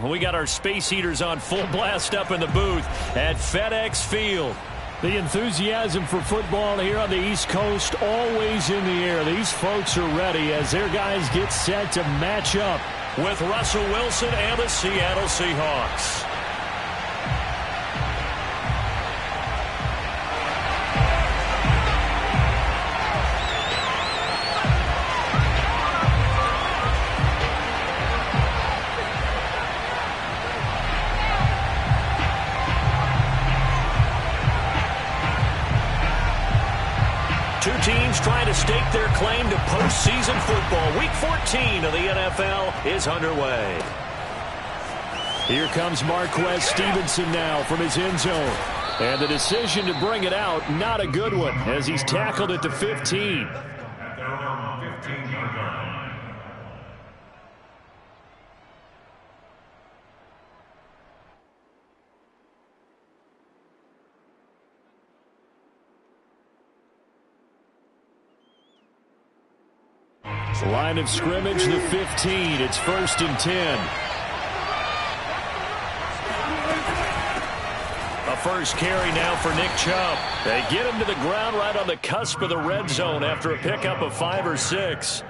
We got our space heaters on full blast up in the booth at FedEx Field. The enthusiasm for football here on the East Coast always in the air. These folks are ready as their guys get set to match up with Russell Wilson and the Seattle Seahawks. Two teams trying to stake their claim to postseason football. Week 14 of the NFL is underway. Here comes Marquez Stevenson now from his end zone. And the decision to bring it out, not a good one, as he's tackled at the 15. Line of scrimmage, the 15. It's 1st and 10. A first carry now for Nick Chubb. They get him to the ground right on the cusp of the red zone after a pickup of 5 or 6.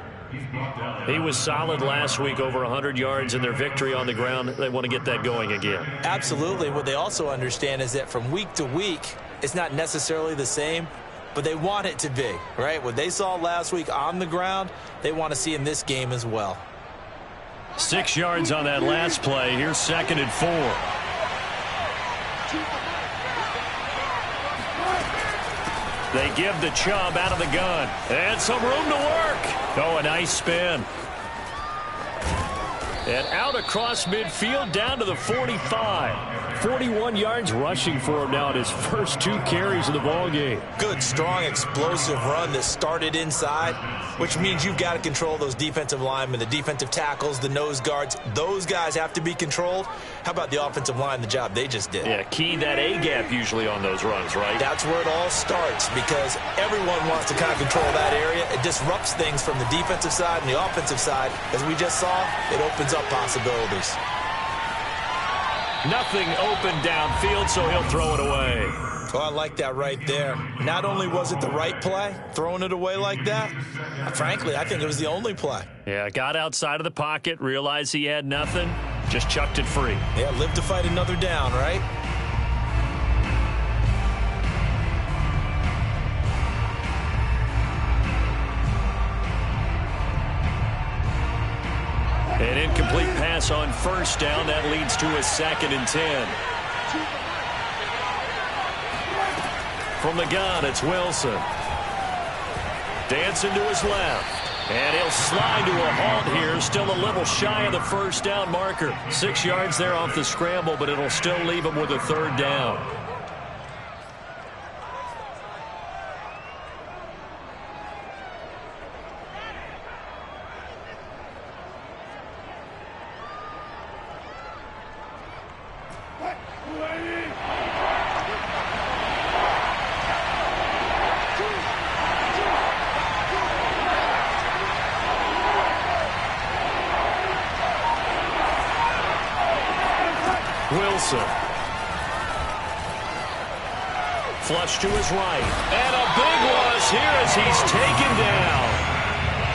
He was solid last week, over 100 yards in their victory on the ground. They want to get that going again. Absolutely. What they also understand is that from week to week, it's not necessarily the same, but they want it to be, right? What they saw last week on the ground, they want to see in this game as well. 6 yards on that last play. Here's 2nd and 4. They give the Chubb out of the gun. And some room to work. Oh, a nice spin. And out across midfield down to the 45. 41 yards rushing for him now in his first 2 carries of the ballgame. Good, strong, explosive run that started inside, which means you've got to control those defensive linemen, the defensive tackles, the nose guards. Those guys have to be controlled. How about the offensive line, the job they just did? Yeah, key that A-gap usually on those runs, right? That's where it all starts because everyone wants to kind of control that area. It disrupts things from the defensive side and the offensive side. As we just saw, it opens up possibilities. Nothing open downfield, so he'll throw it away. Oh, I like that right there. Not only was it the right play, throwing it away like that, frankly, I think it was the only play. Yeah, got outside of the pocket, realized he had nothing, just chucked it free. Yeah, live to fight another down, right? An incomplete pass on 1st down. That leads to a 2nd and 10. From the gun, it's Wilson. Dancing to his left. And he'll slide to a halt here. Still a little shy of the 1st down marker. 6 yards there off the scramble, but it'll still leave him with a 3rd down. Wilson. Flush to his right. And a big loss here as he's taken down.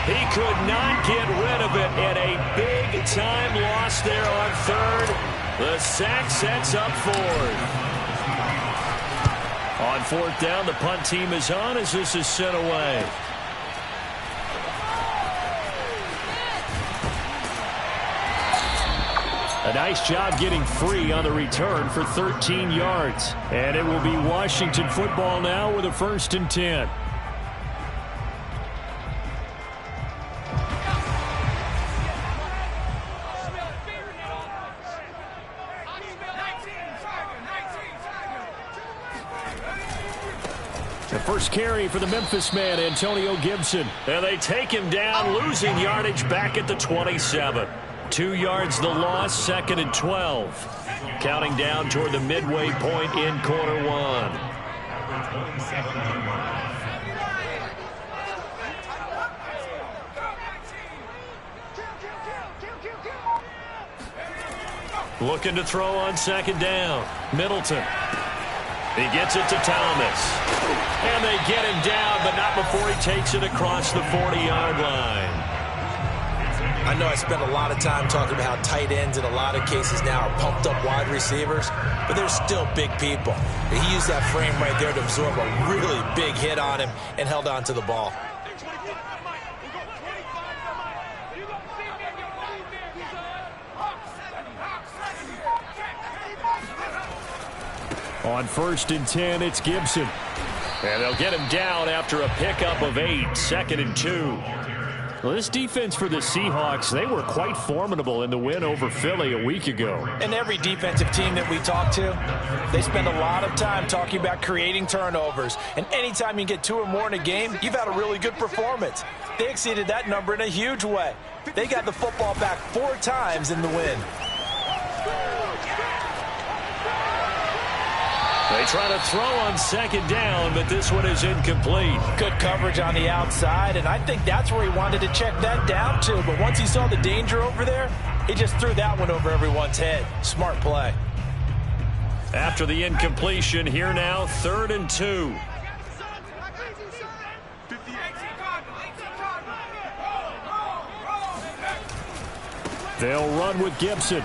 He could not get rid of it, and a big-time loss there on 3rd. The sack sets up 4th. On 4th down, the punt team is on as this is sent away. A nice job getting free on the return for 13 yards. And it will be Washington football now with a 1st and 10. The first carry for the Memphis man, Antonio Gibson. And they take him down, losing yardage back at the 27. 2 yards the loss, 2nd and 12. Counting down toward the midway point in quarter 1. Looking to throw on second down. Middleton. He gets it to Thomas. And they get him down, but not before he takes it across the 40-yard line. I know I spent a lot of time talking about how tight ends in a lot of cases now are pumped up wide receivers, but they're still big people. He used that frame right there to absorb a really big hit on him and held on to the ball. On 1st and 10, it's Gibson. And they'll get him down after a pickup of 8, 2nd and 2. Well, this defense for the Seahawks, they were quite formidable in the win over Philly a week ago. And every defensive team that we talk to, they spend a lot of time talking about creating turnovers. And anytime you get 2 or more in a game, you've had a really good performance. They exceeded that number in a huge way. They got the football back 4 times in the win. They try to throw on 2nd down, but this one is incomplete. Good coverage on the outside, and I think that's where he wanted to check that down to. But once he saw the danger over there, he just threw that one over everyone's head. Smart play. After the incompletion, here now, 3rd and 2. They'll run with Gibson.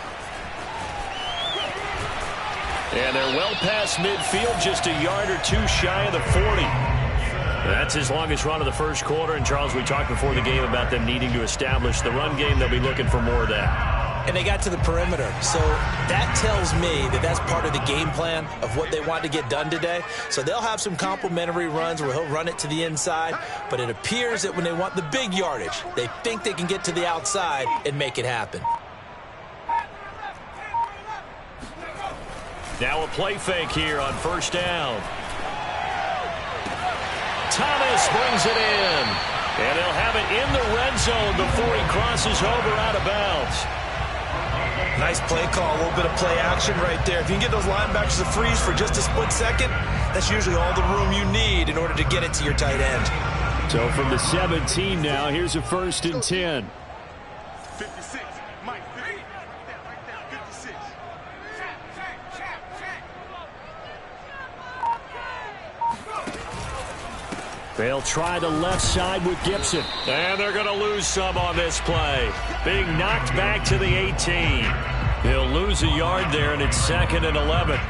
And they're well past midfield, just a yard or 2 shy of the 40. That's his longest run of the first quarter. And, Charles, we talked before the game about them needing to establish the run game. They'll be looking for more of that. And they got to the perimeter. So that tells me that that's part of the game plan of what they want to get done today. So they'll have some complimentary runs where he'll run it to the inside. But it appears that when they want the big yardage, they think they can get to the outside and make it happen. Now a play fake here on 1st down. Thomas brings it in. And they'll have it in the red zone before he crosses over out of bounds. Nice play call, a little bit of play action right there. If you can get those linebackers to freeze for just a split second, that's usually all the room you need in order to get it to your tight end. So from the 17 now, here's a 1st and 10. 56. Mike, 50. Right there, 56. They'll try the left side with Gibson. And they're going to lose some on this play. Being knocked back to the 18. He'll lose a yard there, and it's 2nd and 11.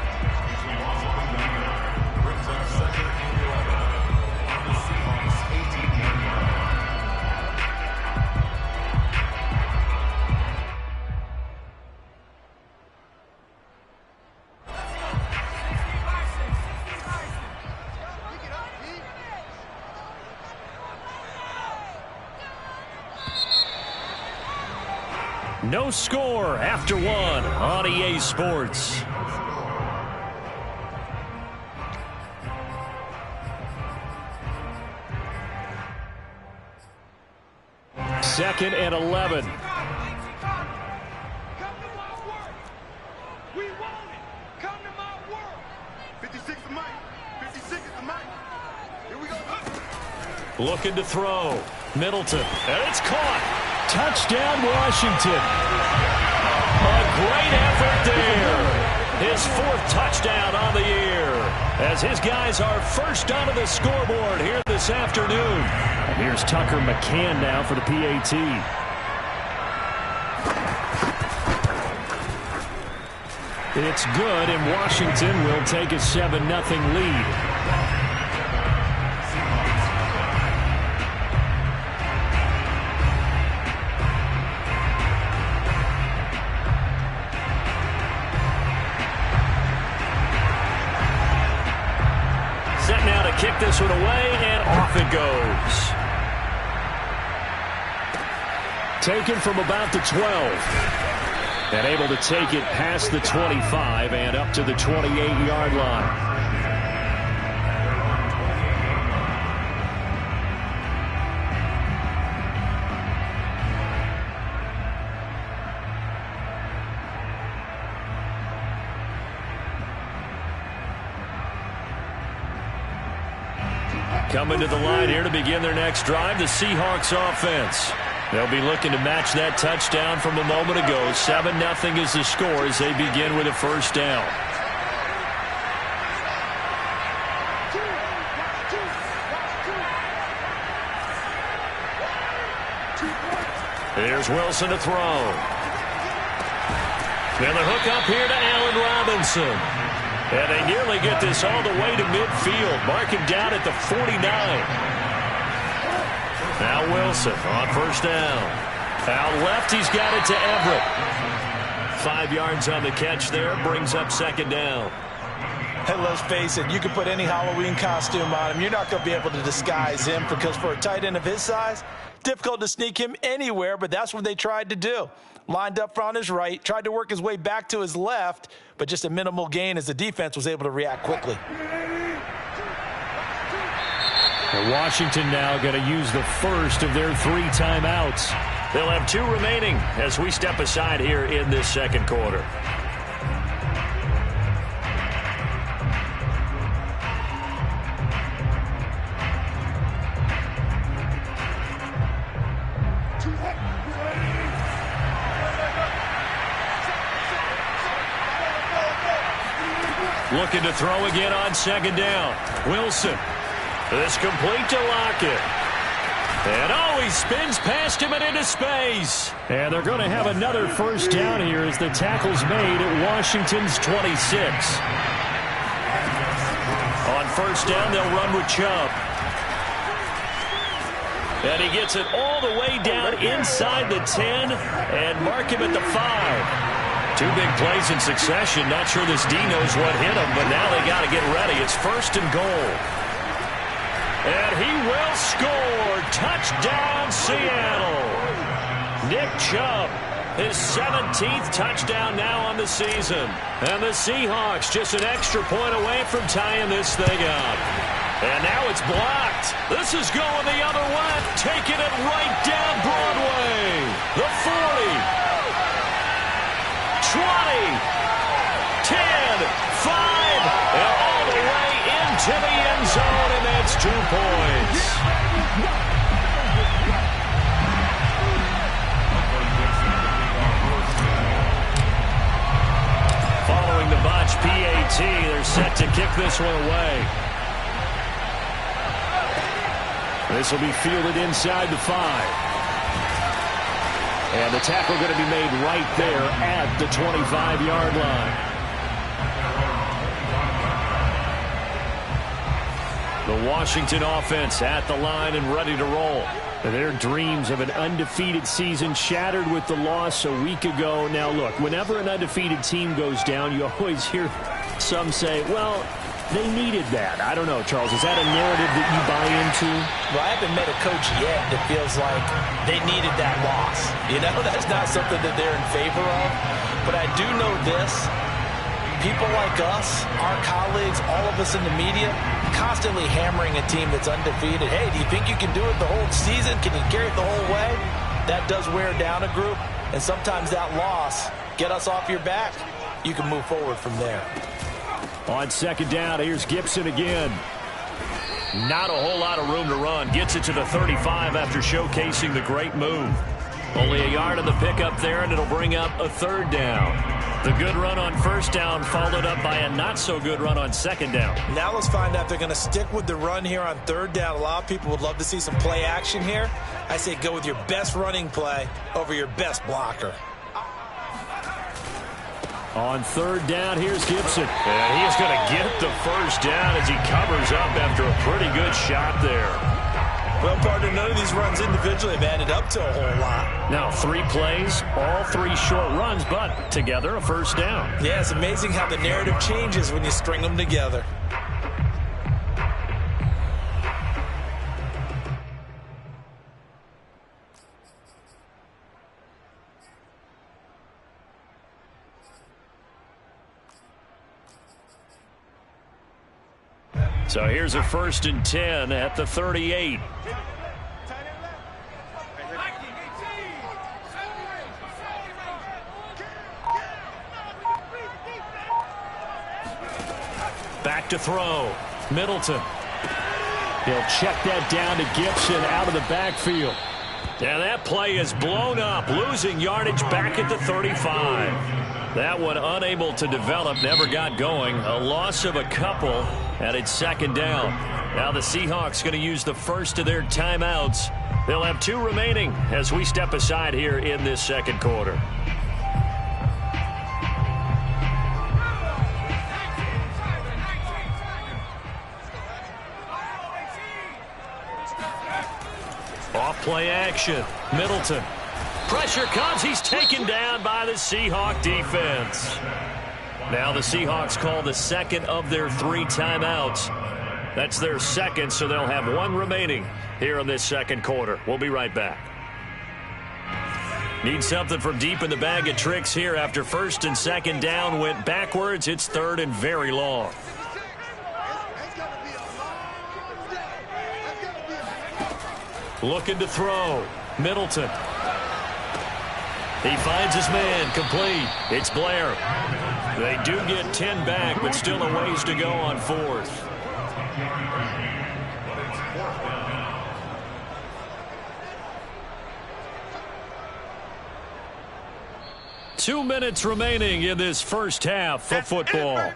No score after 1 on EA Sports. Second and 11. Looking to throw. Middleton. And it's caught. Touchdown, Washington. A great effort there. His 4th touchdown on the year. As his guys are first onto the scoreboard here this afternoon. And here's Tucker McCann now for the PAT. It's good, and Washington will take a 7-0 lead. Kick this one away, and off it goes. Taken from about the 12. And able to take it past the 25 and up to the 28-yard line. Coming to the line here to begin their next drive, the Seahawks offense. They'll be looking to match that touchdown from a moment ago. 7-0 is the score as they begin with a first down. There's Wilson to throw. And the hook up here to Allen Robinson. And they nearly get this all the way to midfield. Mark him down at the 49. Now Wilson on first down. Out left, he's got it to Everett. 5 yards on the catch there. Brings up second down. Hey, let's face it, you can put any Halloween costume on him. You're not going to be able to disguise him because for a tight end of his size, difficult to sneak him anywhere, but that's what they tried to do. Lined up on his right, tried to work his way back to his left, but just a minimal gain as the defense was able to react quickly. And Washington now going to use the first of their 3 timeouts. They'll have 2 remaining as we step aside here in this second quarter. Looking to throw again on second down. Wilson. This complete to Lockett. And he spins past him and into space. And they're going to have another first down here as the tackle's made at Washington's 26. On first down, they'll run with Chubb. And he gets it all the way down inside the 10 and mark him at the 5. 2 big plays in succession. Not sure this D knows what hit him, but now they got to get ready. It's first and goal. And he will score. Touchdown, Seattle. Nick Chubb, his 17th touchdown now on the season. And the Seahawks just an extra point away from tying this thing up. And now it's blocked. This is going the other way. Taking it right down Broadway. The 40. 20, 10, 5, and all the way into the end zone, and that's 2 points. Following the botch PAT, they're set to kick this one away. This will be fielded inside the 5. And the tackle going to be made right there at the 25-yard line. The Washington offense at the line and ready to roll. Their dreams of an undefeated season shattered with the loss a week ago. Now, look, whenever an undefeated team goes down, you always hear some say, well, they needed that. I don't know, Charles. Is that a narrative that you buy into? Well, I haven't met a coach yet that feels like they needed that loss. You know, that's not something that they're in favor of. But I do know this. People like us, our colleagues, all of us in the media, constantly hammering a team that's undefeated. Hey, do you think you can do it the whole season? Can you carry it the whole way? That does wear down a group. And sometimes that loss, get us off your back, you can move forward from there. On second down, here's Gibson again. Not a whole lot of room to run. Gets it to the 35 after showcasing the great move. Only a yard on the pickup there, and it'll bring up a third down. The good run on first down followed up by a not-so-good run on second down. Now let's find out if they're going to stick with the run here on third down. A lot of people would love to see some play action here. I say go with your best running play over your best blocker. On third down, here's Gibson. And he is going to get the first down as he covers up after a pretty good shot there. Well, partner, none of these runs individually have added up to a whole lot. Now, 3 plays, all 3 short runs, but together a first down. Yeah, it's amazing how the narrative changes when you string them together. So here's a first and 10 at the 38. Back to throw. Middleton. He'll check that down to Gibson out of the backfield. And that play is blown up, losing yardage back at the 35. That one unable to develop, never got going. A loss of a couple, and it's second down. Now the Seahawks going to use the first of their timeouts. They'll have 2 remaining as we step aside here in this second quarter. Off play action. Middleton. Pressure comes. He's taken down by the Seahawk defense. Now the Seahawks call the second of their 3 timeouts. That's their second, so they'll have 1 remaining here in this second quarter. We'll be right back. Need something from deep in the bag of tricks here after first and second down went backwards. It's third and very long. Looking to throw. Middleton. He finds his man. Complete. It's Blair. They do get 10 back, but still a ways to go on 4th. Two minutes remaining in this first half of football.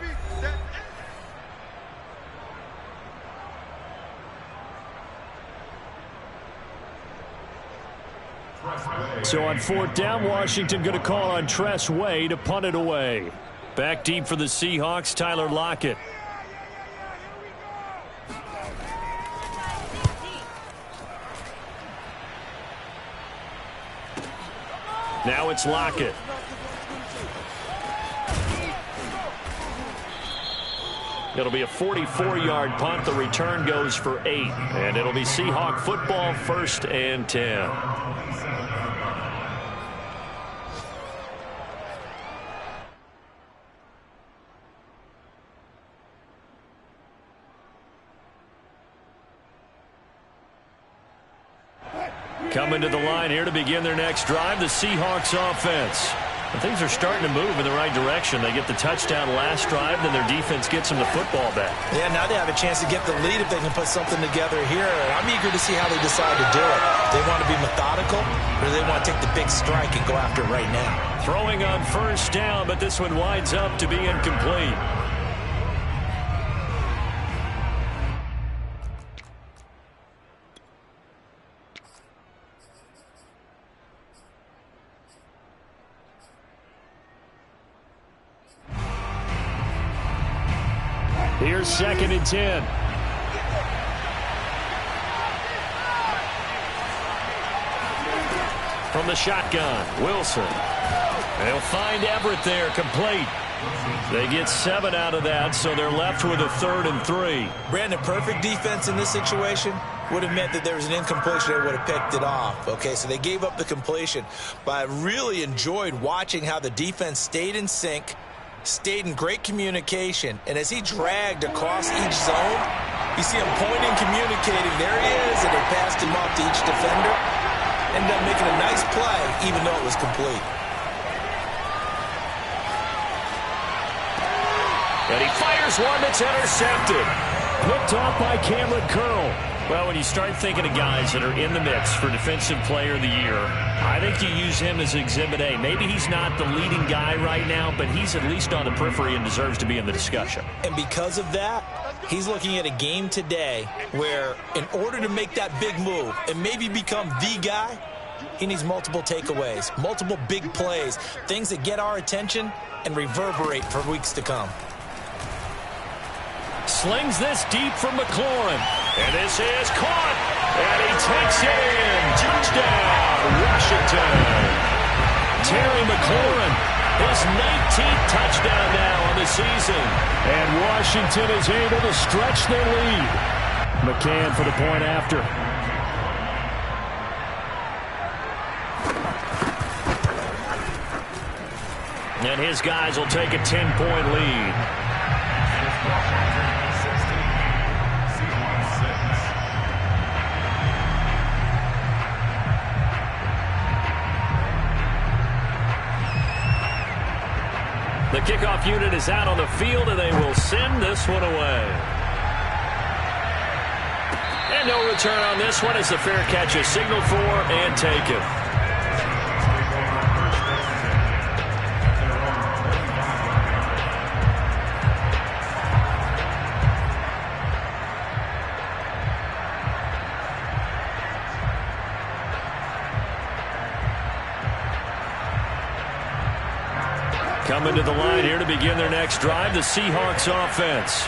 So on 4th down, Washington going to call on Tress Way to punt it away. Back deep for the Seahawks, Tyler Lockett. Now it's Lockett. It'll be a 44-yard punt. The return goes for 8. And it'll be Seahawk football, 1st and 10. Coming to the line here to begin their next drive, the Seahawks offense. And things are starting to move in the right direction. They get the touchdown last drive, then their defense gets them the football back. Yeah, now they have a chance to get the lead if they can put something together here. I'm eager to see how they decide to do it. They want to be methodical, or do they want to take the big strike and go after it right now? Throwing on 1st down, but this one winds up to be incomplete. Here's 2nd and 10. From the shotgun, Wilson. They'll find Everett there, complete. They get 7 out of that, so they're left with a 3rd and 3. Brandon, perfect defense in this situation would have meant that there was an incompletion. They would have picked it off. Okay, so they gave up the completion. But I really enjoyed watching how the defense stayed in sync, stayed in great communication, and as he dragged across each zone, you see him pointing, communicating. There he is, and they passed him off to each defender. Ended up making a nice play, even though it was complete. And he fires one that's intercepted. Picked off by Cameron Curl. Well, when you start thinking of guys that are in the mix for Defensive Player of the Year, I think you use him as Exhibit A. Maybe he's not the leading guy right now, but he's at least on the periphery and deserves to be in the discussion. And because of that, he's looking at a game today where in order to make that big move and maybe become the guy, he needs multiple takeaways, multiple big plays, things that get our attention and reverberate for weeks to come. Slings this deep from McLaurin. And this is caught. And he takes it in. Touchdown, Washington. Terry McLaurin, his 19th touchdown now on the season. And Washington is able to stretch their lead. McCann for the point after. And his guys will take a 10-point lead. The kickoff unit is out on the field, and they will send this one away. And no return on this one as the fair catch is signaled for and taken. Coming to the line here to begin their next drive, the Seahawks offense.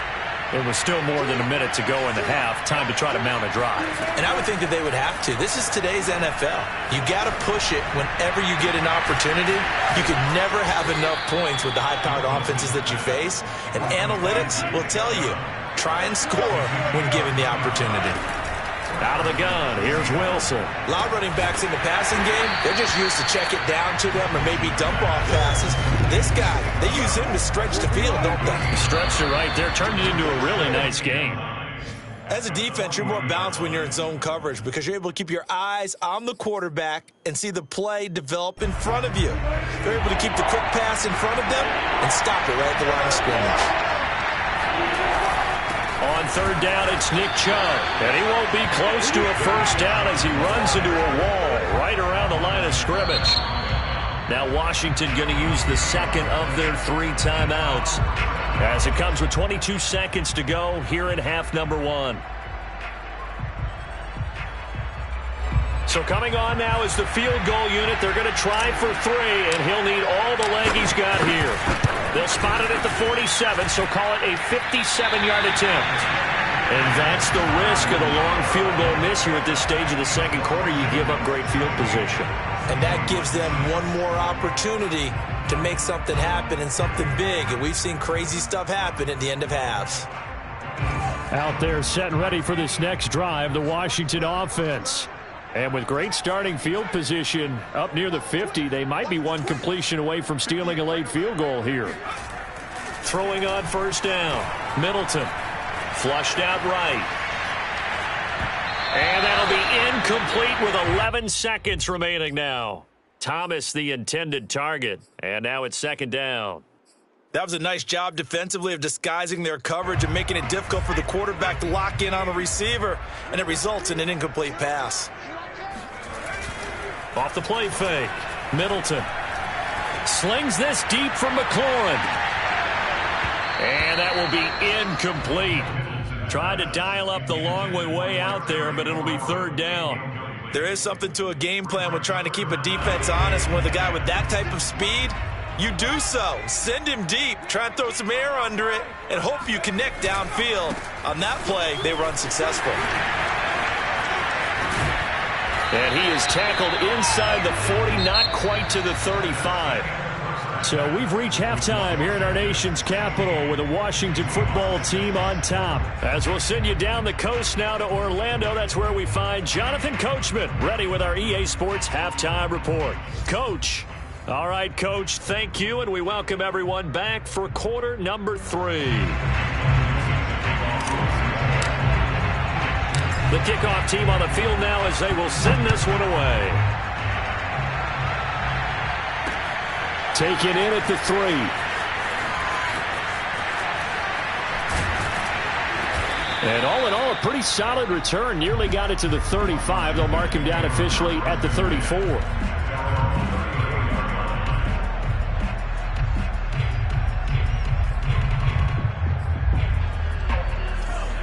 It was still more than a minute to go in the half. Time to try to mount a drive. And I would think that they would have to. This is today's NFL. You got to push it whenever you get an opportunity. You could never have enough points with the high-powered offenses that you face. And analytics will tell you, try and score when given the opportunity. Out of the gun, here's Wilson. A lot of running backs in the passing game, they're just used to check it down to them or maybe dump off passes. This guy, they use him to stretch the field, don't they? Stretched it right there, turned it into a really nice game. As a defense, you're more balanced when you're in zone coverage because you're able to keep your eyes on the quarterback and see the play develop in front of you. They're able to keep the quick pass in front of them and stop it right at the line of scrimmage. On third down, it's Nick Chubb. And he won't be close to a first down as he runs into a wall right around the line of scrimmage. Now Washington going to use the second of their 3 timeouts as it comes with 22 seconds to go here in half number 1. So coming on now is the field goal unit. They're going to try for 3, and he'll need all the leg he's got here. They'll spot it at the 47, so call it a 57-yard attempt. And that's the risk of the long field goal miss here at this stage of the second quarter. You give up great field position. And that gives them one more opportunity to make something happen and something big. And we've seen crazy stuff happen at the end of halves. Out there set and ready for this next drive, the Washington offense. And with great starting field position up near the 50, they might be one completion away from stealing a late field goal here. Throwing on first down, Middleton. Flushed out right. And that'll be incomplete with 11 seconds remaining now. Thomas the intended target. And now it's second down. That was a nice job defensively of disguising their coverage and making it difficult for the quarterback to lock in on the receiver. And it results in an incomplete pass. Off the play fake, Middleton slings this deep from McLaurin. And that will be incomplete. Tried to dial up the long way out there, but it'll be third down. There is something to a game plan with trying to keep a defense honest. With a guy with that type of speed, you do so. Send him deep. Try and throw some air under it and hope you connect downfield. On that play, they were unsuccessful. And he is tackled inside the 40, not quite to the 35. So we've reached halftime here in our nation's capital with the Washington football team on top. As we'll send you down the coast now to Orlando, that's where we find Jonathan Coachman ready with our EA Sports halftime report. Coach. All right, Coach, thank you, and we welcome everyone back for quarter number 3. The kickoff team on the field now as they will send this one away. Taken in at the 3. And all in all, a pretty solid return. Nearly got it to the 35. They'll mark him down officially at the 34.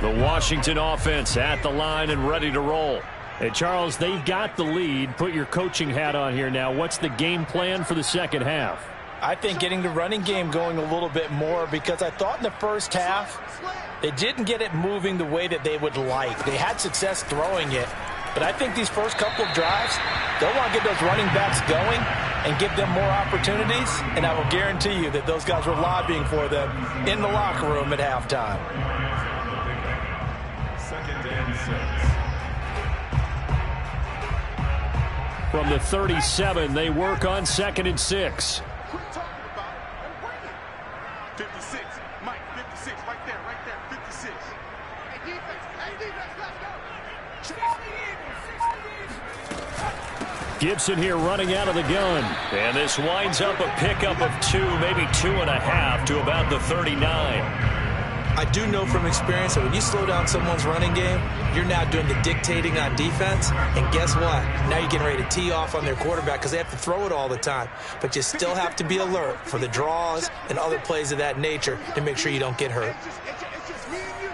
The Washington offense at the line and ready to roll. Hey, Charles, they've got the lead. Put your coaching hat on here now. What's the game plan for the second half? I think getting the running game going a little bit more because I thought in the first half they didn't get it moving the way that they would like. They had success throwing it, but I think these first couple of drives, they'll want to get those running backs going and give them more opportunities, and I will guarantee you that those guys were lobbying for them in the locker room at halftime. From the 37, they work on 2nd and 6. 56, Mike, 56, right there, 56. Hey, defense, let's go. Gibson here running out of the gun. And this winds up a pickup of 2, maybe 2.5 to about the 39. I do know from experience that when you slow down someone's running game, you're now doing the dictating on defense. And guess what? Now you're getting ready to tee off on their quarterback because they have to throw it all the time. But you still have to be alert for the draws and other plays of that nature to make sure you don't get hurt. It's just me and you.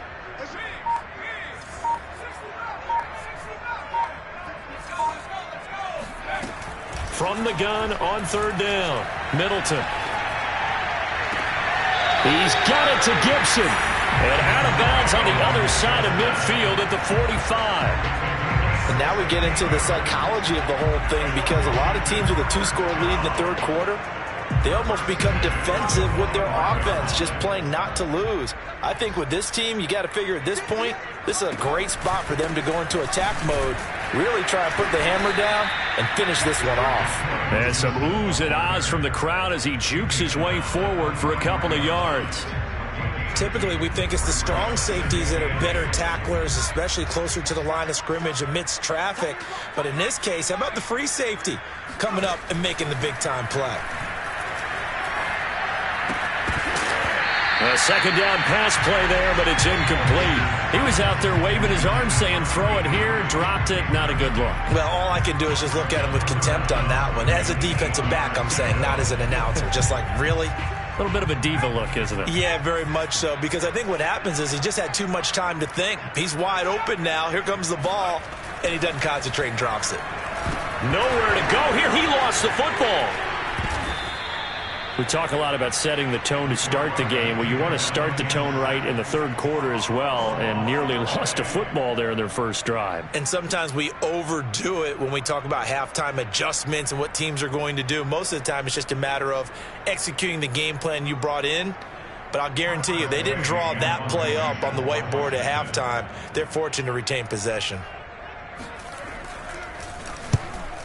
From the gun on third down, Middleton. He's got it to Gibson. And out of bounds on the other side of midfield at the 45. And now we get into the psychology of the whole thing because a lot of teams with a 2-score lead in the third quarter, they almost become defensive with their offense, just playing not to lose. I think with this team, you got to figure at this point, this is a great spot for them to go into attack mode, really try and put the hammer down and finish this one off. And some oohs and ahs from the crowd as he jukes his way forward for a couple of yards. Typically, we think it's the strong safeties that are better tacklers, especially closer to the line of scrimmage amidst traffic. But in this case, how about the free safety coming up and making the big-time play? A second down pass play there, but it's incomplete. He was out there waving his arms saying, throw it here, dropped it, not a good look. Well, all I can do is just look at him with contempt on that one. As a defensive back, I'm saying, not as an announcer. Just like, really? A little bit of a diva look, isn't it? Yeah, very much so, because I think what happens is he just had too much time to think. He's wide open now. Here comes the ball, and he doesn't concentrate and drops it. Nowhere to go here. He lost the football. We talk a lot about setting the tone to start the game. Well, you want to start the tone right in the third quarter as well, and nearly lost a football there in their first drive. And sometimes we overdo it when we talk about halftime adjustments and what teams are going to do. Most of the time, it's just a matter of executing the game plan you brought in. But I'll guarantee you, they didn't draw that play up on the whiteboard at halftime. They're fortunate to retain possession.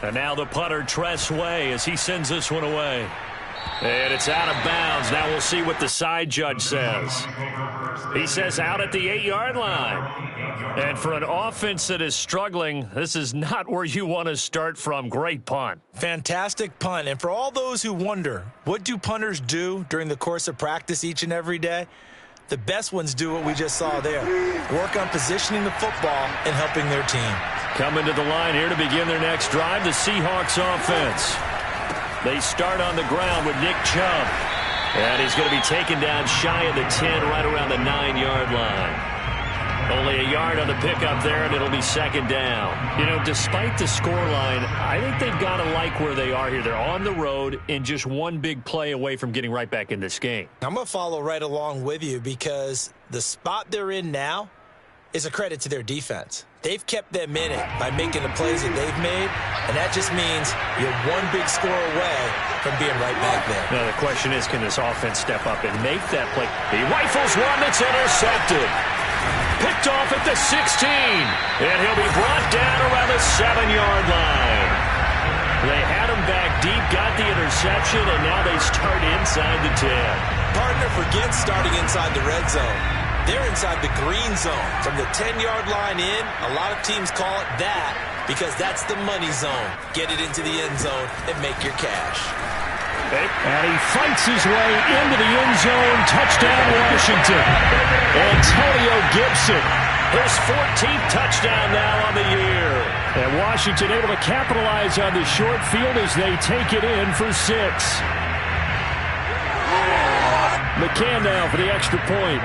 And now the punter, Tress Way, as he sends this one away. And it's out of bounds. Now we'll see what the side judge says. He says out at the 8-yard line. And for an offense that is struggling, this is not where you want to start from. Great punt. Fantastic punt. And for all those who wonder, what do punters do during the course of practice each and every day? The best ones do what we just saw there. Work on positioning the football and helping their team. Coming to the line here to begin their next drive, the Seahawks offense. They start on the ground with Nick Chubb. And he's going to be taken down shy of the 10, right around the 9-yard line. Only a yard on the pickup there, and it'll be second down. You know, despite the scoreline, I think they've got to like where they are here. They're on the road and just one big play away from getting right back in this game. I'm going to follow right along with you because the spot they're in now is a credit to their defense. They've kept them in it by making the plays that they've made, and that just means you're one big score away from being right back there. Now, the question is, can this offense step up and make that play? He rifles one that's intercepted. Picked off at the 16, and he'll be brought down around the 7-yard line. They had him back deep, got the interception, and now they start inside the 10. Partner, forget starting inside the red zone. They're inside the green zone. From the 10-yard line in, a lot of teams call it that because that's the money zone. Get it into the end zone and make your cash. And he fights his way into the end zone. Touchdown, Washington. Antonio Gibson, his 14th touchdown now on the year. And Washington able to capitalize on the short field as they take it in for 6. McCann now for the extra point.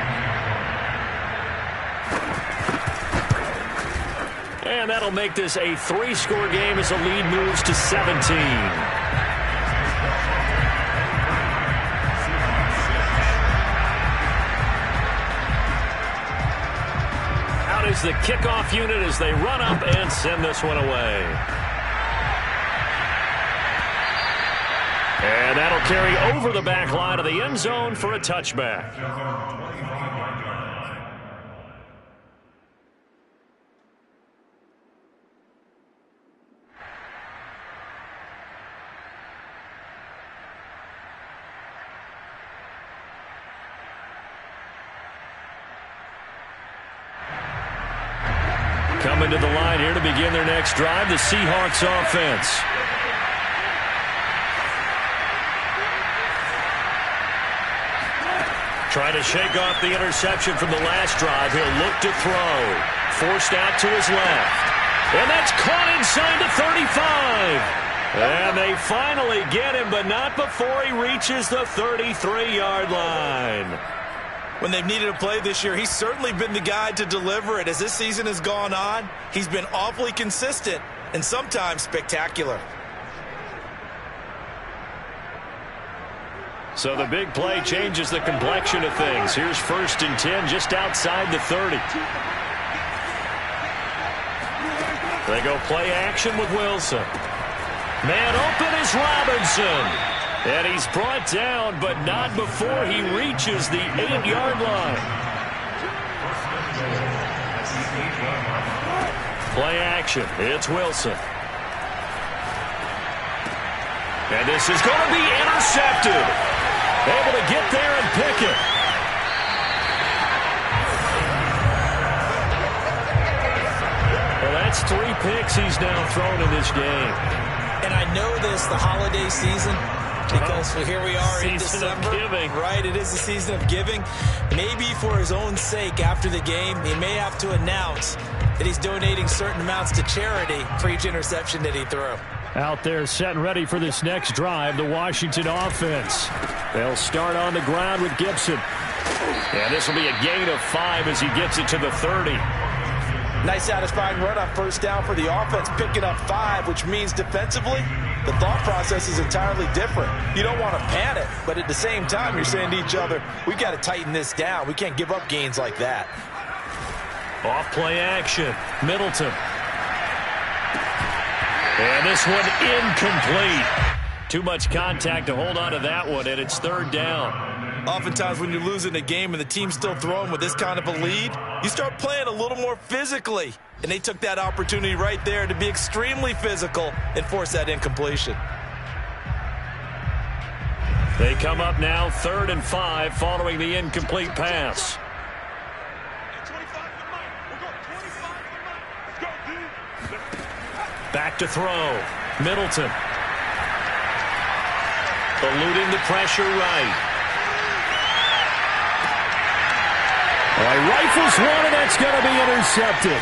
And that'll make this a 3-score game as the lead moves to 17. Out is the kickoff unit as they run up and send this one away. And that'll carry over the back line of the end zone for a touchback. Coming to the line here to begin their next drive, the Seahawks offense. Trying to shake off the interception from the last drive. He'll look to throw. Forced out to his left. And that's caught inside the 35. And they finally get him, but not before he reaches the 33-yard line. When they've needed a play this year, he's certainly been the guy to deliver it. As this season has gone on, he's been awfully consistent and sometimes spectacular. So the big play changes the complexion of things. Here's 1st and 10 just outside the 30. They go play action with Wilson. Man open is Robinson. And he's brought down, but not before he reaches the 8-yard line. Play action. It's Wilson. And this is going to be intercepted. Able to get there and pick it. Well, that's 3 picks he's now thrown in this game. And I know this, the holiday season, because here we are in December. Right, it is the season of giving. Maybe for his own sake, after the game, he may have to announce that he's donating certain amounts to charity for each interception that he threw. Out there set and ready for this next drive, the Washington offense. They'll start on the ground with Gibson. And this will be a gain of 5 as he gets it to the 30. Nice satisfying run on 1st down for the offense, picking up 5, which means defensively, the thought process is entirely different. You don't want to panic, but at the same time, you're saying to each other, we've got to tighten this down. We can't give up gains like that. Off play action, Middleton. And this one incomplete. Too much contact to hold on to that one, and it's 3rd down. Oftentimes when you're losing a game and the team's still throwing with this kind of a lead, you start playing a little more physically. And they took that opportunity right there to be extremely physical and force that incompletion. They come up now 3rd and 5 following the incomplete pass. Back to throw. Middleton. Eluding the pressure right. He rifles one, and that's going to be intercepted.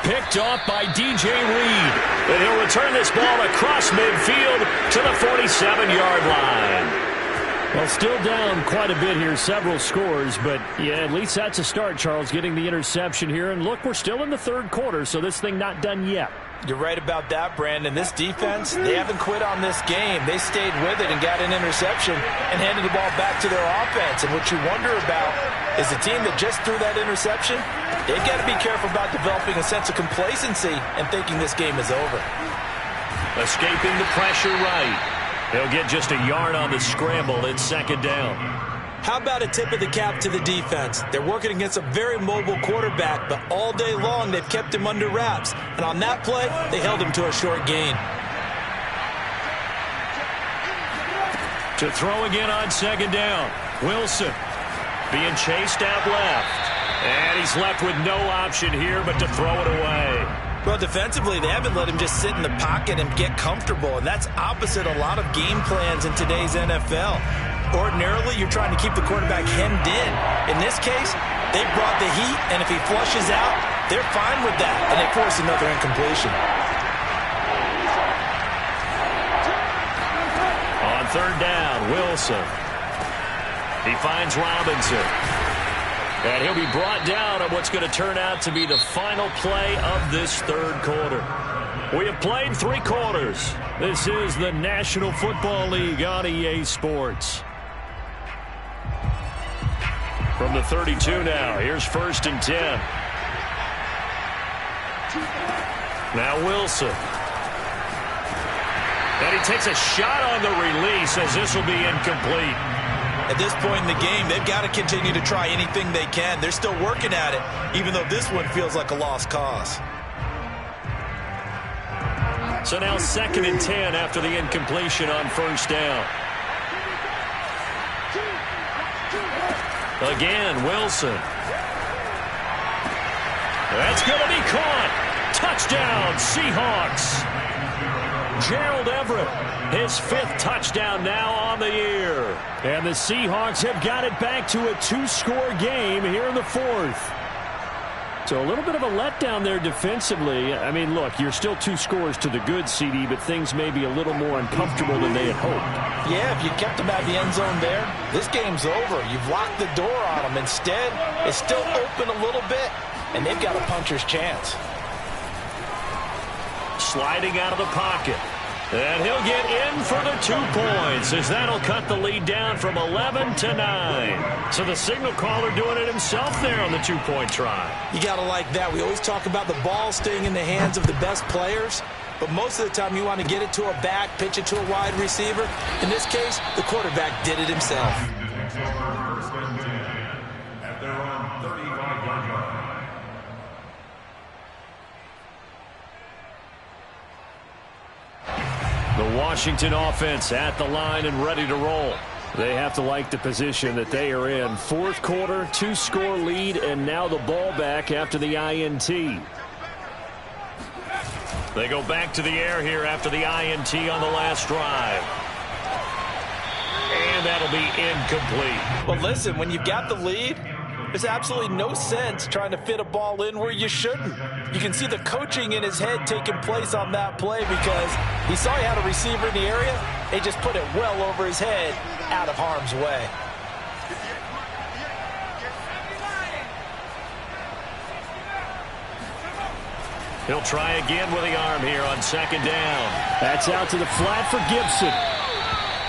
Picked off by D.J. Reed. And he'll return this ball across midfield to the 47-yard line. Well, still down quite a bit here, several scores, but yeah, at least that's a start, Charles, getting the interception here. And look, we're still in the 3rd quarter, so this thing not done yet. You're right about that, Brandon. This defense, they haven't quit on this game. They stayed with it and got an interception and handed the ball back to their offense. And what you wonder about is the team that just threw that interception, they've got to be careful about developing a sense of complacency and thinking this game is over. Escaping the pressure right. They'll get just a yard on the scramble. It's 2nd down. How about a tip of the cap to the defense? They're working against a very mobile quarterback, but all day long they've kept him under wraps. And on that play, they held him to a short gain. To throw again on 2nd down. Wilson being chased out left. And he's left with no option here but to throw it away. Well, defensively, they haven't let him just sit in the pocket and get comfortable, and that's opposite a lot of game plans in today's NFL. Ordinarily, you're trying to keep the quarterback hemmed in. In this case, they brought the heat, and if he flushes out, they're fine with that, and they force another incompletion. On 3rd down, Wilson. He finds Robinson. And he'll be brought down on what's going to turn out to be the final play of this 3rd quarter. We have played 3 quarters. This is the National Football League on EA Sports. From the 32 now, here's 1st and 10. Now Wilson. And he takes a shot on the release as this will be incomplete. At this point in the game, they've got to continue to try anything they can. They're still working at it, even though this one feels like a lost cause. So now 2nd and 10 after the incompletion on 1st down. Again, Wilson. That's going to be caught. Touchdown, Seahawks. Gerald Everett, his 5th touchdown now on the year. And the Seahawks have got it back to a 2-score game here in the 4th. So a little bit of a letdown there defensively. I mean, look, you're still 2 scores to the good, CD, but things may be a little more uncomfortable than they had hoped. Yeah, if you kept them out the end zone there, this game's over. You've locked the door on them. Instead, it's still open a little bit, and they've got a puncher's chance. Sliding out of the pocket. And he'll get in for the 2 points, as that'll cut the lead down from 11 to 9. So the signal caller doing it himself there on the 2-point try. You got to like that. We always talk about the ball staying in the hands of the best players, but most of the time you want to get it to a back, pitch it to a wide receiver. In this case, the quarterback did it himself. The Washington offense at the line and ready to roll. They have to like the position that they are in. 4th quarter, 2-score lead, and now the ball back after the INT. They go back to the air here after the INT on the last drive. And that'll be incomplete. Well, listen, when you've got the lead, there's absolutely no sense trying to fit a ball in where you shouldn't. You can see the coaching in his head taking place on that play because he saw he had a receiver in the area. He just put it well over his head, out of harm's way. He'll try again with the arm here on 2nd down. That's out to the flat for Gibson.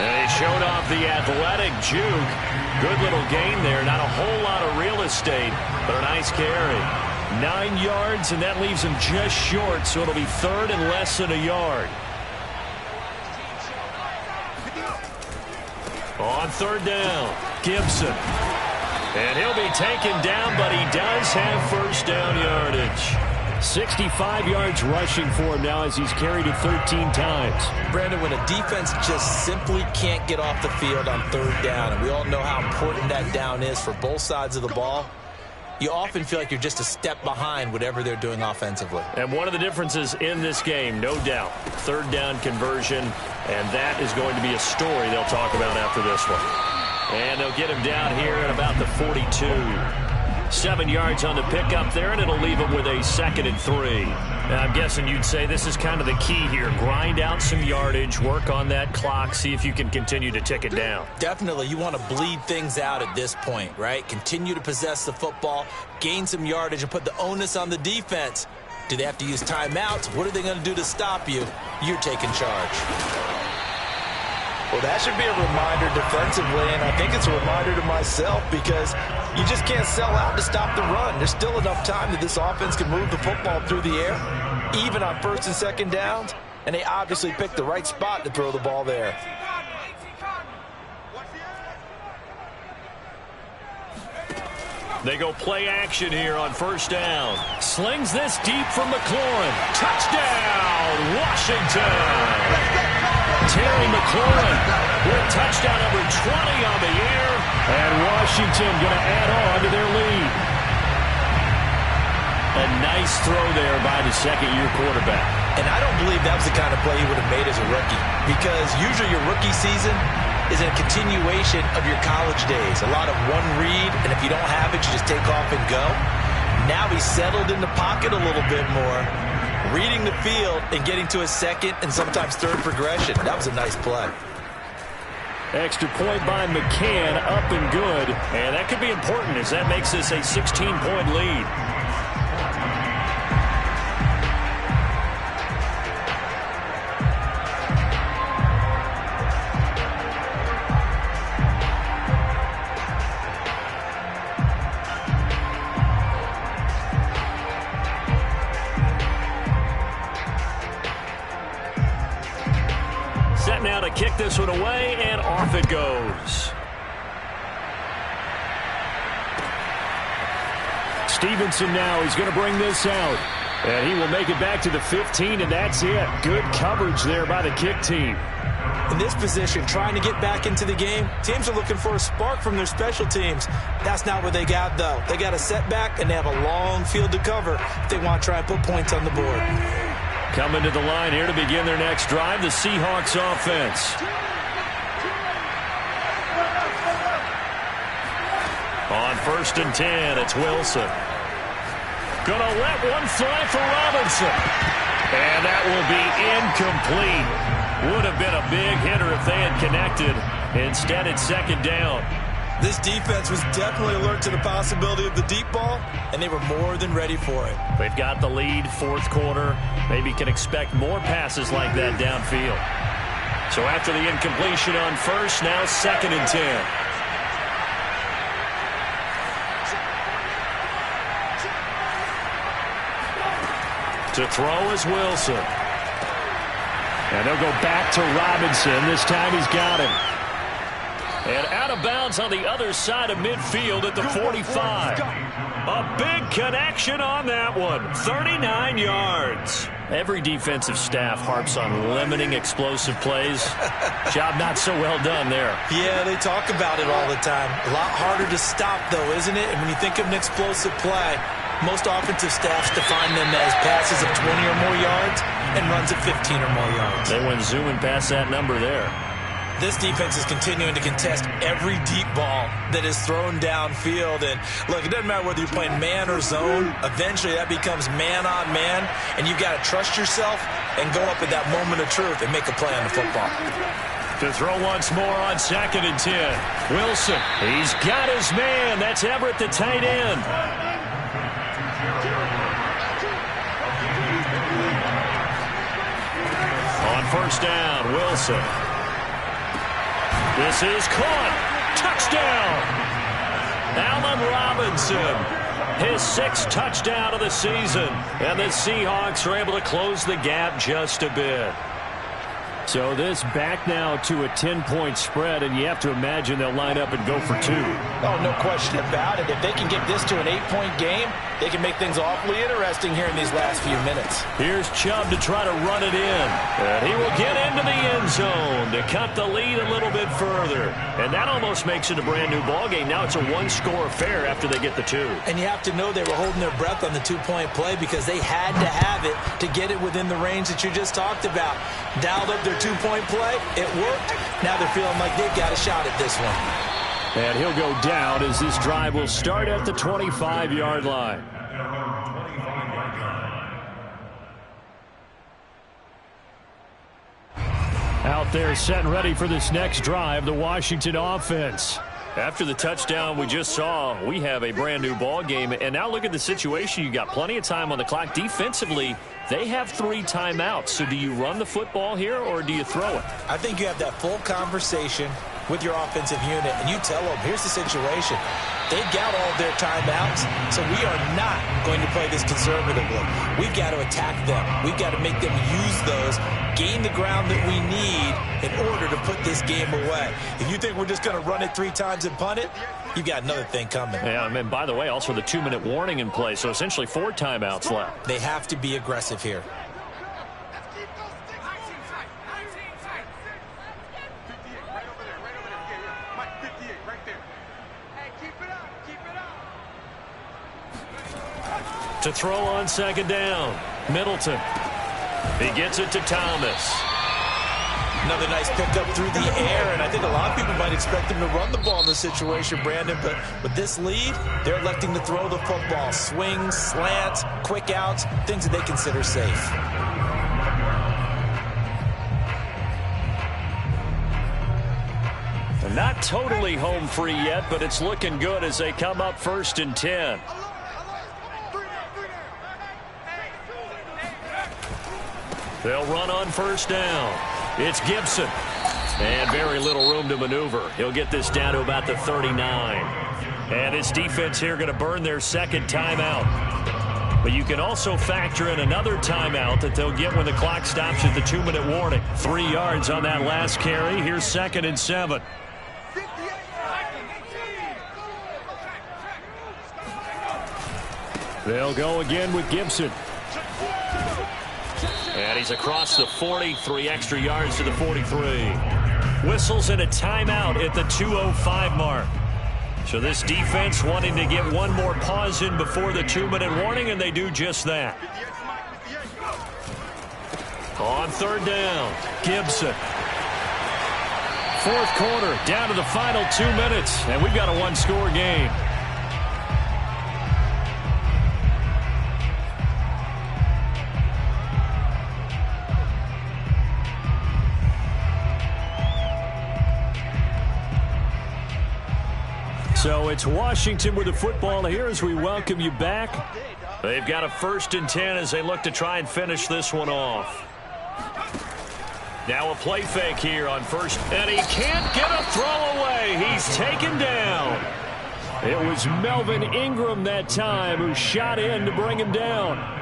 And he showed off the athletic juke. Good little gain there. Not a whole lot of real estate, but a nice carry. 9 yards, and that leaves him just short, so it'll be 3rd and less than a yard. On 3rd down, Gibson. And he'll be taken down, but he does have 1st down yardage. 65 yards rushing for him now as he's carried it 13 times. Brandon, when a defense just simply can't get off the field on 3rd down, and we all know how important that down is for both sides of the ball, you often feel like you're just a step behind whatever they're doing offensively. And one of the differences in this game, no doubt, 3rd down conversion, and that is going to be a story they'll talk about after this one. And they'll get him down here at about the 42. 7 yards on the pickup there, and it'll leave him with a 2nd and 3. Now, I'm guessing you'd say this is kind of the key here. Grind out some yardage, work on that clock, see if you can continue to tick it down. Definitely. You want to bleed things out at this point, right? Continue to possess the football, gain some yardage, and put the onus on the defense. Do they have to use timeouts? What are they going to do to stop you? You're taking charge. Well, that should be a reminder defensively, and I think it's a reminder to myself because you just can't sell out to stop the run. There's still enough time that this offense can move the football through the air, even on 1st and 2nd downs, and they obviously picked the right spot to throw the ball there. They go play action here on 1st down. Slings this deep from McLaurin. Touchdown, Washington! Terry McLaurin with touchdown number 20 on the year. And Washington going to add on to their lead. A nice throw there by the 2nd-year quarterback. And I don't believe that was the kind of play he would have made as a rookie, because usually your rookie season is a continuation of your college days. A lot of one read, and if you don't have it, you just take off and go. Now he's settled in the pocket a little bit more, reading the field and getting to a 2nd and sometimes 3rd progression. That was a nice play. Extra point by McCann, up and good. And that could be important as that makes this a 16-point lead. Set now to kick this one away, and off it goes. Stevenson now, he's going to bring this out. And he will make it back to the 15, and that's it. Good coverage there by the kick team. In this position, trying to get back into the game, teams are looking for a spark from their special teams. That's not what they got, though. They got a setback, and they have a long field to cover if they want to try and put points on the board. Coming to the line here to begin their next drive, the Seahawks offense. On 1st and 10, it's Wilson. Gonna let one fly for Robinson. And that will be incomplete. Would have been a big hitter if they had connected. Instead, it's 2nd down. This defense was definitely alert to the possibility of the deep ball, and they were more than ready for it. They've got the lead, 4th quarter. Maybe can expect more passes like that downfield. So after the incompletion on 1st, now 2nd and 10. To throw is Wilson. And they'll go back to Robinson. This time he's got him. And out of bounds on the other side of midfield at the 45. A big connection on that one. 39 yards. Every defensive staff harps on limiting explosive plays. Job not so well done there. Yeah, they talk about it all the time. A lot harder to stop, though, isn't it? And when you think of an explosive play, most offensive staffs define them as passes of 20 or more yards and runs of 15 or more yards. They went zooming past that number there. This defense is continuing to contest every deep ball that is thrown downfield. And, look, it doesn't matter whether you're playing man or zone. Eventually, that becomes man-on-man, and you've got to trust yourself and go up at that moment of truth and make a play on the football. To throw once more on 2nd and 10. Wilson, he's got his man. That's Everett, the tight end. On 1st down, Wilson. This is caught. Touchdown. Allen Robinson. His 6th touchdown of the season. And the Seahawks are able to close the gap just a bit. So this back now to a 10-point spread, and you have to imagine they'll line up and go for 2. Oh, no question about it. If they can get this to an 8-point game, they can make things awfully interesting here in these last few minutes. Here's Chubb to try to run it in. And he will get into the end zone to cut the lead a little bit further. And that almost makes it a brand-new ballgame. Now it's a 1-score affair after they get the 2. And you have to know they were holding their breath on the 2-point play because they had to have it to get it within the range that you just talked about. Dialed up their 2-point play. It worked. Now they're feeling like they've got a shot at this one. And he'll go down as this drive will start at the 25-yard line. Out there set and ready for this next drive, the Washington offense. After the touchdown we just saw, we have a brand new ball game. And now look at the situation. You got plenty of time on the clock. Defensively, they have 3 timeouts. So do you run the football here or do you throw it? I think you have that full conversation with your offensive unit, and you tell them, here's the situation. They got all their timeouts, so we are not going to play this conservatively. We've got to attack them. We've got to make them use those, gain the ground that we need in order to put this game away. If you think we're just going to run it 3 times and punt it, you've got another thing coming. Yeah, and by the way, also the 2-minute warning in play, so essentially 4 timeouts left. They have to be aggressive here. To throw on 2nd down, Middleton. He gets it to Thomas. Another nice pickup through the air, and I think a lot of people might expect him to run the ball in this situation, Brandon, but with this lead, they're electing to throw the football. Swings, slants, quick outs, things that they consider safe. And not totally home free yet, but it's looking good as they come up 1st and 10. They'll run on 1st down. It's Gibson. And very little room to maneuver. He'll get this down to about the 39. And his defense here going to burn their 2nd timeout. But you can also factor in another timeout that they'll get when the clock stops at the 2-minute warning. 3 yards on that last carry. Here's 2nd and 7. They'll go again with Gibson. And he's across the 40, 3 extra yards to the 43. Whistles and a timeout at the 2:05 mark. So this defense wanting to get one more pause in before the 2-minute warning, and they do just that. On third down, Gibson. Fourth quarter, down to the final 2 minutes, and we've got a one-score game. So it's Washington with the football here as we welcome you back. They've got a 1st and 10 as they look to try and finish this one off. Now a play fake here on first, and he can't get a throw away. He's taken down. It was Melvin Ingram that time who shot in to bring him down.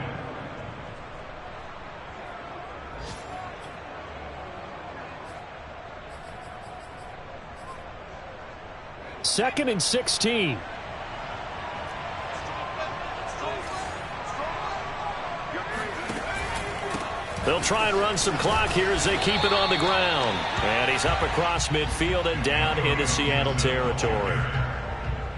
Second and 16. They'll try and run some clock here as they keep it on the ground. And he's up across midfield and down into Seattle territory.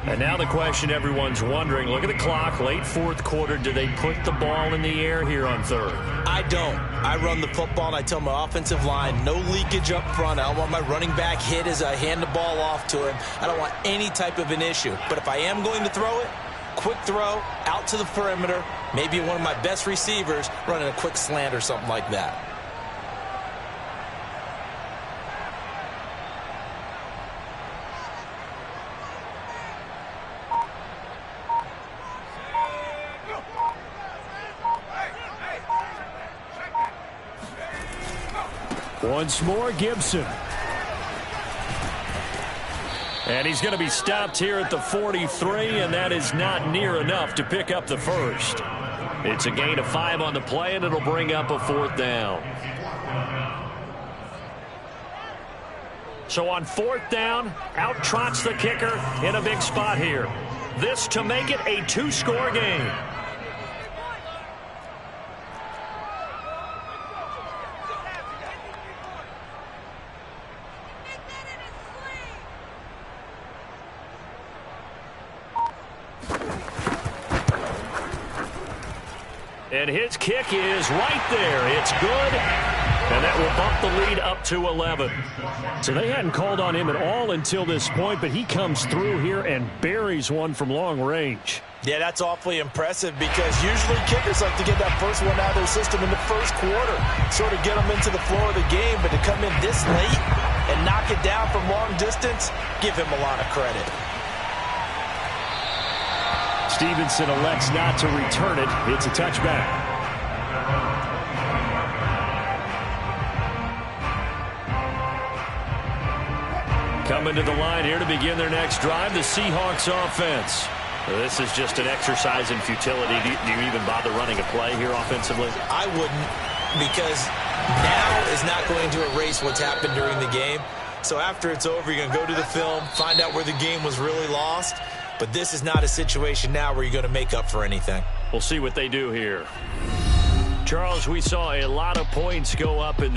And now the question everyone's wondering, look at the clock, late fourth quarter, do they put the ball in the air here on third? I don't. I run the football and I tell my offensive line, no leakage up front. I don't want my running back hit as I hand the ball off to him. I don't want any type of an issue. But if I am going to throw it, quick throw, out to the perimeter, maybe one of my best receivers running a quick slant or something like that. Once more, Gibson. And he's going to be stopped here at the 43, and that is not near enough to pick up the first. It's a gain of 5 on the play, and it'll bring up a 4th down. So on 4th down, out trots the kicker in a big spot here. This to make it a 2-score game. And his kick is right there. It's good. And that will bump the lead up to 11. So they hadn't called on him at all until this point, but he comes through here and buries one from long range. Yeah, that's awfully impressive because usually kickers like to get that first one out of their system in the first quarter, sort of get them into the flow of the game, but to come in this late and knock it down from long distance, give him a lot of credit. Stevenson elects not to return it. It's a touchback. Coming to the line here to begin their next drive, the Seahawks offense. This is just an exercise in futility. Do you even bother running a play here offensively? I wouldn't, because now is not going to erase what's happened during the game. So after it's over, you're going to go to the film, find out where the game was really lost. But this is not a situation now where you're going to make up for anything. We'll see what they do here. Charles, we saw a lot of points go up in